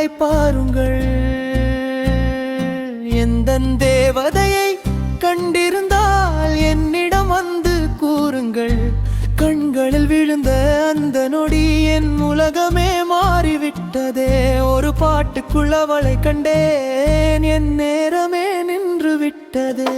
அவளை பாருங்கள். எந்தன் தேவதையை கண்டிருந்தால் என்னிடம் வந்து கூறுங்கள். கண்களில் விழுந்த அந்த நொடி என் உலகமே மாறிவிட்டதே. ஒரு பாட்டுக்குள் அவளை கண்டேன், என் நேரமே நின்று விட்டதே.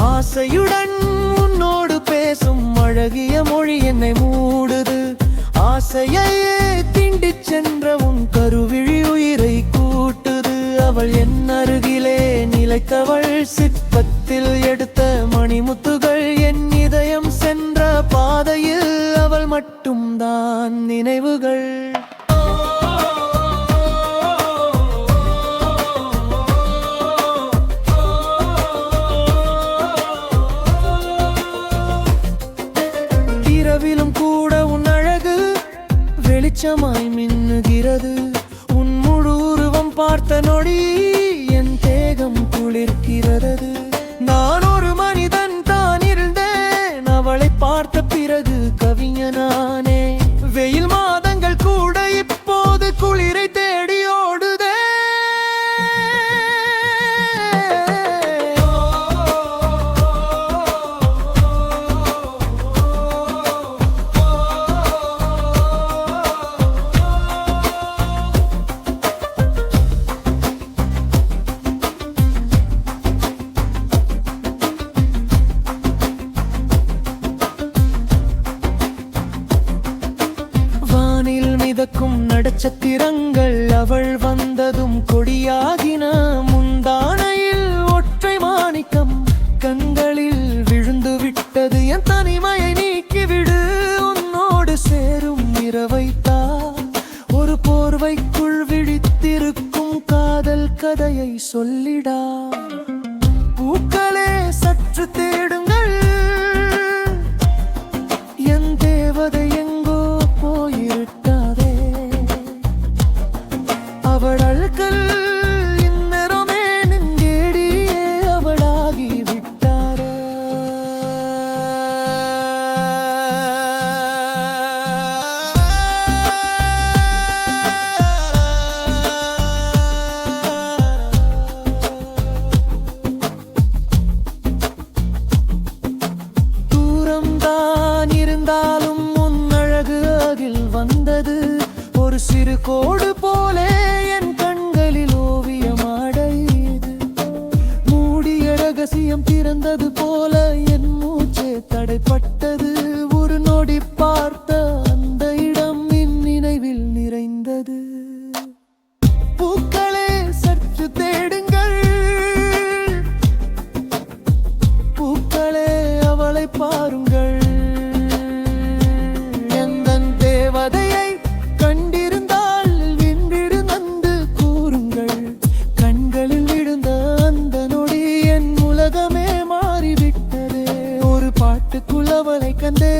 ஆசையுடன் உன்னோடு பேசும் அழகிய மொழி என்னை மூடுது. ஆசையை திண்டிச் சென்ற உன் கருவிழி உயிரை கூட்டுது. அவள் என் அருகிலே நிலைத்தவள், சிற்பத்தில் எடுத்த மணிமுத்துகள். என் இதயம் சென்ற பாதையில் அவள் மட்டும்தான் நினைவுகள். இரவிலும் கூட உன் அழகு வெளிச்சமாய் மின்னுகிறது. உன் முழு உருவம் பார்த்த நொடி என் தேகம் குளிர்கிறது. நான் ஒரு மனிதன் தான் இருந்தேன், அவளை பார்த்த பிறகு கவிஞனானே. வெயில் மாதங்கள் கூட இப்போது குளிரை தேடி ஓடுதே. மிதக்கும் நட்சத்திரங்கள் அவள் வந்ததும் கொடியாகின. முந்தானையில் ஒற்றை மாணிக்கம் கண்களில் விழுந்து விட்டது. என் தனிமையை நீக்கிவிடு, உன்னோடு சேரும் இரவைத்தா. ஒரு போர்வைக்குள் விழித்திருக்கும் காதல் கதையை சொல்லிடா. பூக்களே சற்று தேடுங்கள், என் தேவதை எங்கோ போயிருக்காதே. அவள் அழுக்கல் இந்நேரமே நின்றேடியே அவளாகி விட்டாரே. தூரம்தான் இருந்தாலும் உன் அழகு அருகில் வந்தது. ஒரு சிறு கோடு போலே என் கண்களில் ஓவியமாடையுது. மூடிய ரகசியம் திறந்தது போல என் மூச்சே தடைப்பட்டது. ஒரு நொடி பார்த்த அந்த இடம் என் நினைவில் நிறைந்தது. பூக்களே சற்று தேடுங்கள், பூக்களே அவளை பாருங்கள். எந்தன் தேவதையை கண்டிருந்தால் வென்றிடு நந்து கூறுங்கள். கண்களில் விழுந்த அந்த நொடி என் உலகமே மாறிவிட்டதே. ஒரு பாட்டுக்குள் அவளை கண்டே